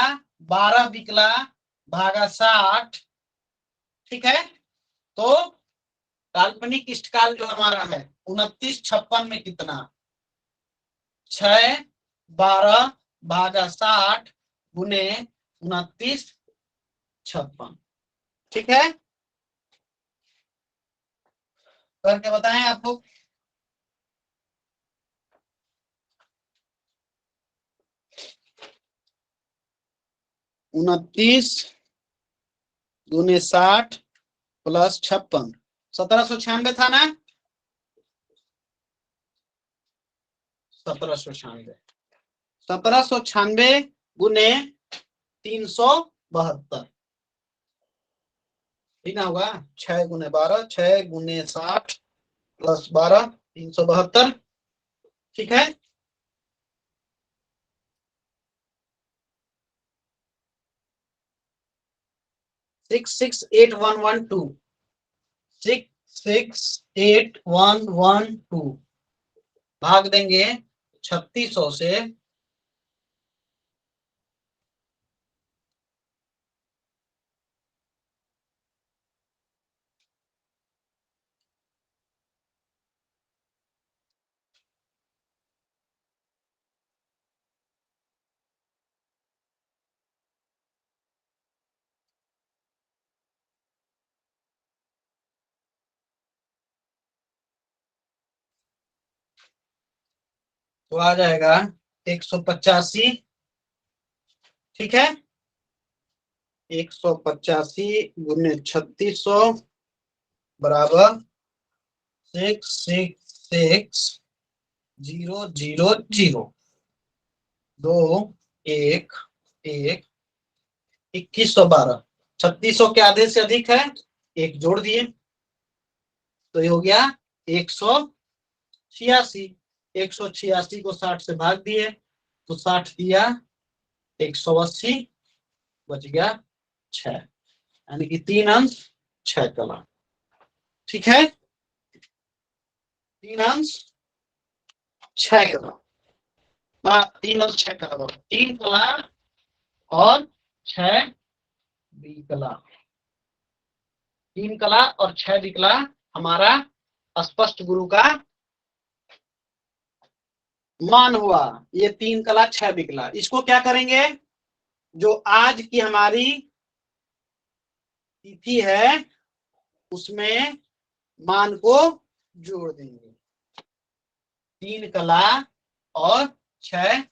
12 विकला भागा 60। ठीक है, तो काल्पनिक इष्टकाल जो हमारा है 29 56 में कितना? 6 12 भागा 60 गुने 29 56। ठीक है, करके बताएं आपको। उनतीस गुने 60 प्लस 56 1796 था ना? 1796 1796 गुने 372 ठीक ना होगा? 6 गुने 12 6 गुने 60 प्लस 12 372। ठीक है, सिक्स सिक्स 8112 668 भाग देंगे 3600 से। तो आ जाएगा 185। ठीक है, 185 गुने 3600 बराबर 666 0 0 0 2 1 1 2112। 3600 के आधे से अधिक है, एक जोड़ दिए तो ये हो गया 186। 186 को 60 से भाग दिए तो 60 दिया 180 बच गया 6 यानी कि 3 अंश 6 कला। ठीक है, 3 अंश 6 कला 3 अंश 6 कला 3 कला और 6 विकला। 3 कला और 6 विकला हमारा स्पष्ट गुरु का मान हुआ। ये 3 कला 6 विकला। इसको क्या करेंगे? जो आज की हमारी तिथि है उसमें मान को जोड़ देंगे। 3 कला और 6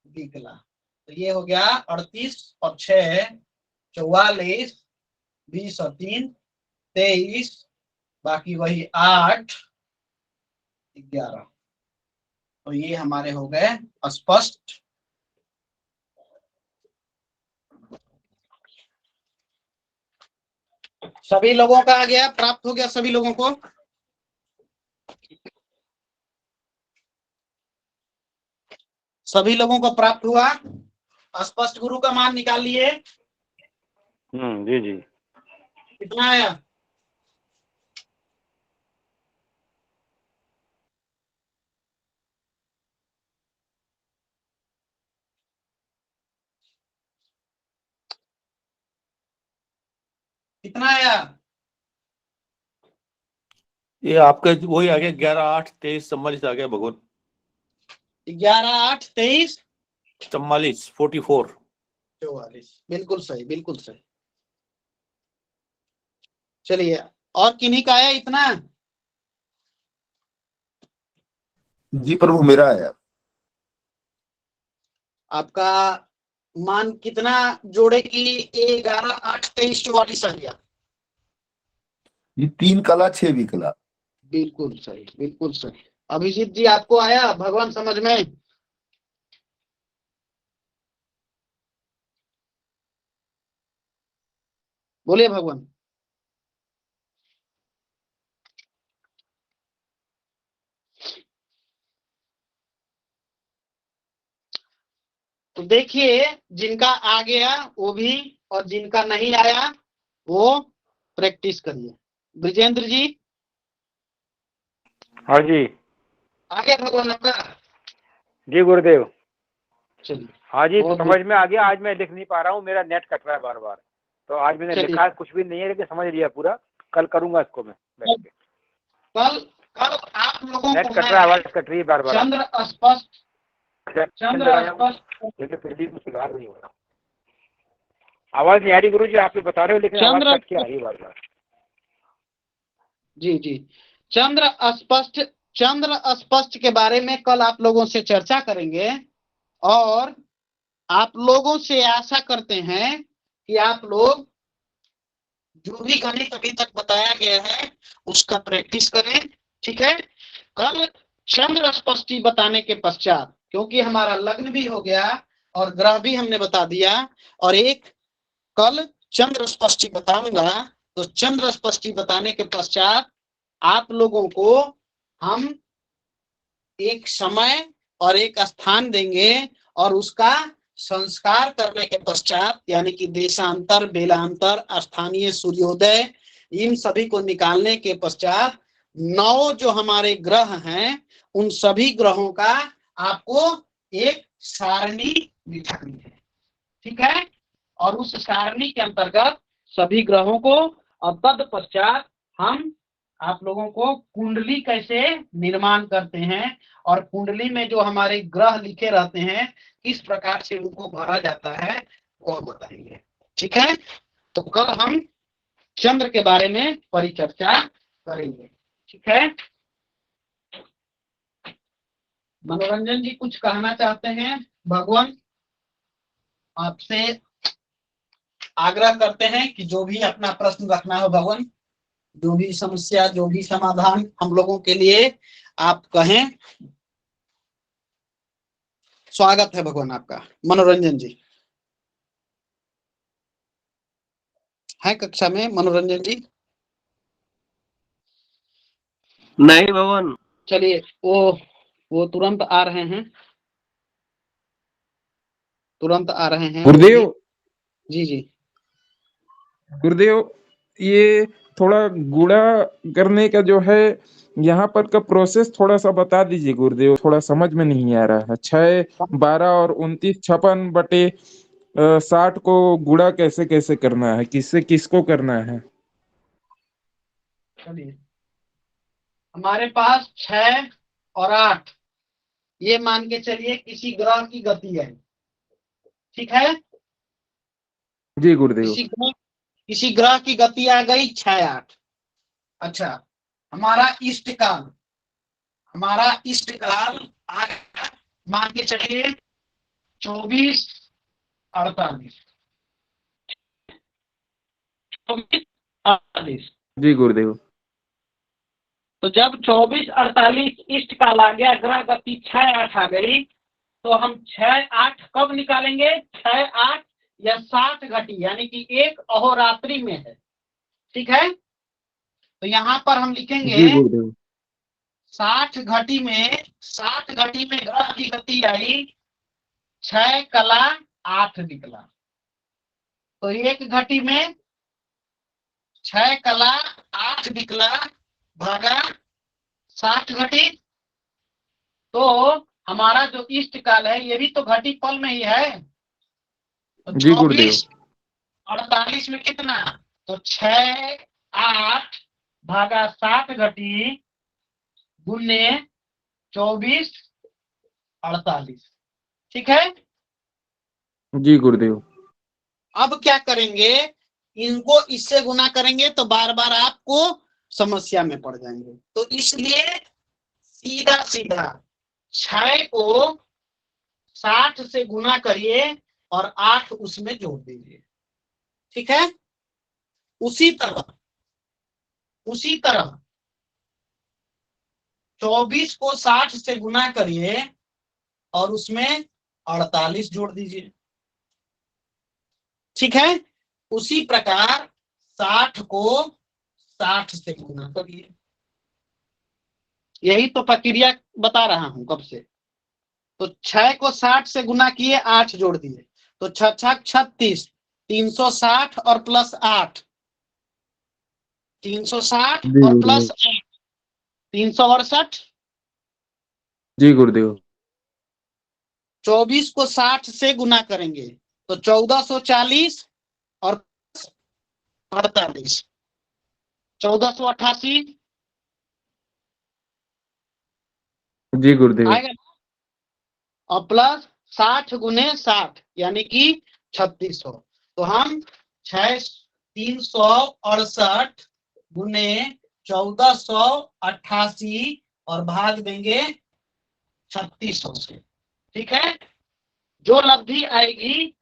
विकला, तो ये हो गया 38 और 6 44 20 और 3 23 बाकी वही 8 11। तो ये हमारे हो गए स्पष्ट। सभी लोगों का आ गया, प्राप्त हो गया सभी लोगों को। सभी लोगों को प्राप्त हुआ। स्पष्ट गुरु का मान निकाल लिए। जी जी। कितना आया? कितना आया? ये आपके वही आ गया 11 8 23 44 आ गया भगवान। 11 8 23 44 44। 44, बिल्कुल सही, बिल्कुल सही। चलिए, और किन्हीं का आया इतना? जी प्रभु, मेरा आया। आपका मान कितना जोड़े की 11, 8, 23, 44 आ गया? ये 3 कला 6 विकला। बिल्कुल सही, बिल्कुल सही। अभिजीत जी, आपको आया भगवान समझ में? बोलिए भगवान। तो देखिए, जिनका आ गया वो भी, और जिनका नहीं आया वो प्रैक्टिस करिए। ब्रिजेंद्र जी, हाँ जी। आ गया भगवान आपका? जी गुरुदेव। चलिए, हाँ जी, बहुत समझ में आ गया। आज मैं लिख नहीं पा रहा हूँ, मेरा नेट कट रहा है बार बार। तो आज मैंने चलिए। लिखा कुछ भी नहीं है, लेकिन समझ लिया पूरा। कल करूंगा इसको मैं बैठ के। कल कल आप लोगों नेट को कट रहा है, मैं आवाज कट रही है बार बार। चंद्र स्पष्ट लेकिन फिर भी कुछ सुधार नहीं हो रहा। आवाज नहीं आ रही गुरु जी, आप बता रहे हो, लेकिन आवाज कट के आ रही है बार बार। जी जी, चंद्र स्पष्ट के बारे में कल आप लोगों से चर्चा करेंगे, और आप लोगों से आशा करते हैं कि आप लोग जो भी गणित अभी तक बताया गया है उसका प्रैक्टिस करें। ठीक है, कल चंद्र स्पष्टि बताने के पश्चात, क्योंकि हमारा लग्न भी हो गया और ग्रह भी हमने बता दिया, और एक कल चंद्र स्पष्टि बताऊंगा, तो चंद्र स्पष्टि बताने के पश्चात आप लोगों को हम एक समय और एक स्थान देंगे, और उसका संस्कार करने के पश्चात, यानी कि देशांतर, बेलांतर, स्थानीय सूर्योदय, इन सभी को निकालने के पश्चात 9 जो हमारे ग्रह हैं उन सभी ग्रहों का आपको एक सारणी दिखानी है। ठीक है, और उस सारणी के अंतर्गत सभी ग्रहों को, और तत्पश्चात हम आप लोगों को कुंडली कैसे निर्माण करते हैं, और कुंडली में जो हमारे ग्रह लिखे रहते हैं किस प्रकार से उनको भरा जाता है वो बताएंगे। ठीक है, तो कल हम चंद्र के बारे में परिचर्चा करेंगे। ठीक है, मनोरंजन जी कुछ कहना चाहते हैं? भगवान आपसे आग्रह करते हैं कि जो भी अपना प्रश्न रखना हो भगवान, जो भी समस्या, जो भी समाधान हम लोगों के लिए आप कहें। स्वागत है भगवान आपका। मनोरंजन जी है कक्षा में? मनोरंजन जी नहीं भगवान। चलिए, वो तुरंत आ रहे हैं, तुरंत आ रहे हैं गुरुदेव। जी जी गुरुदेव, ये थोड़ा गुणा करने का जो है यहाँ पर का प्रोसेस थोड़ा सा बता दीजिए गुरुदेव, थोड़ा समझ में नहीं आ रहा है। 6, 12 और 29, 56 बटे 60 को गुणा कैसे कैसे करना है, किससे किसको करना है? चलिए, हमारे पास 6 और 8, ये मान के चलिए किसी ग्रह की गति है। ठीक है, जी गुरुदेव। किसी ग्रह की गति आ गई 6, 8। अच्छा, हमारा इष्टकाल आ गया, मान के चलिए 24, 48। 24, 48। जी गुरुदेव। तो जब 24, 48 इष्ट काल आ गया, ग्रह गति 6, 8 आ गई, तो हम 6, 8 कब निकालेंगे? 6, 8 या 60 घटी, यानी कि एक अहोरात्रि में है। ठीक है, तो यहाँ पर हम लिखेंगे जी गुरुदेव। 60 घटी में ग्रह की गति आई 6 कला 8 निकला, तो एक घटी में 6 कला 8 निकला भागा 60 घटी। तो हमारा जो इष्ट काल है ये भी तो घटी पल में ही है, तो जी गुरुदेव। 24, 48 में कितना? तो 6, 8 भागा 60 घटी गुने 24, 48। ठीक है, जी गुरुदेव। अब क्या करेंगे, इनको इससे गुना करेंगे तो बार बार आपको समस्या में पड़ जाएंगे। तो इसलिए सीधा सीधा 6 को 60 से गुना करिए और 8 उसमें जोड़ दीजिए। ठीक है। उसी तरह 24 को 60 से गुना करिए और उसमें 48 जोड़ दीजिए। ठीक है। उसी प्रकार 60 को 60 से गुना करिए। यही तो प्रक्रिया बता रहा हूं कब से। तो 6 को 60 से गुना किए, 8 जोड़ दिए, तो 6 6 36, 360 और प्लस 8, 360 और प्लस 8, 368। जी गुरुदेव। 24 को 60 से गुना करेंगे तो 1440 और 48, 1488 जी गुरुदेव। आएगा। और प्लस 60 गुने 60 यानी कि 3600। तो हम 368 गुने 1488 और भाग देंगे 3600 से। ठीक है। जो लब्धि आएगी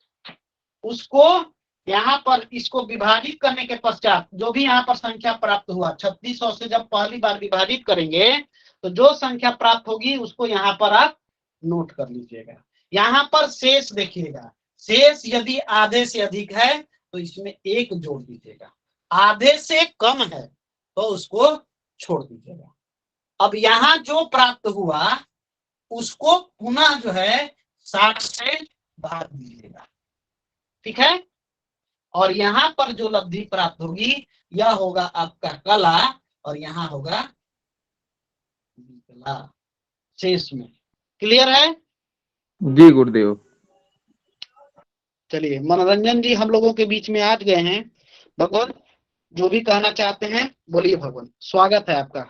उसको यहाँ पर इसको विभाजित करने के पश्चात जो भी यहाँ पर संख्या प्राप्त हुआ 3600 से जब पहली बार विभाजित करेंगे तो जो संख्या प्राप्त होगी उसको यहाँ पर आप नोट कर लीजिएगा। यहाँ पर शेष देखिएगा, शेष यदि आधे से अधिक है तो इसमें 1 जोड़ दीजिएगा, आधे से कम है तो उसको छोड़ दीजिएगा। अब यहाँ जो प्राप्त हुआ उसको पुनः जो है 60 से भाग दीजिएगा। ठीक है। और यहाँ पर जो लब्धि प्राप्त होगी यह होगा आपका कला और यहाँ होगा विकला शेष में। क्लियर है? जी गुरुदेव। चलिए, मनोरंजन जी हम लोगों के बीच में आ गए हैं। भगवान जो भी कहना चाहते हैं बोलिए। भगवान स्वागत है आपका,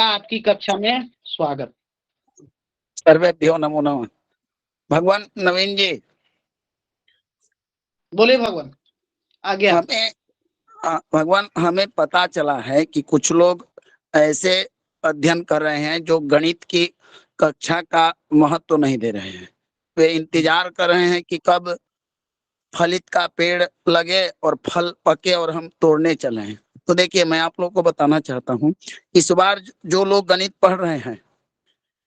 आपकी कक्षा में स्वागत। सर्वेभ्यो नमो नमः। भगवान नवीन जी बोलिए भगवान, आगे। भगवान हमें पता चला है कि कुछ लोग ऐसे अध्ययन कर रहे हैं जो गणित की कक्षा का महत्व नहीं दे रहे हैं। वे इंतजार कर रहे हैं कि कब फलित का पेड़ लगे और फल पके और हम तोड़ने चले। तो देखिए, मैं आप लोगों को बताना चाहता हूँ, इस बार जो लोग गणित पढ़ रहे हैं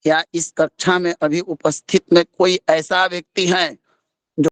या इस कक्षा में अभी उपस्थित में कोई ऐसा व्यक्ति है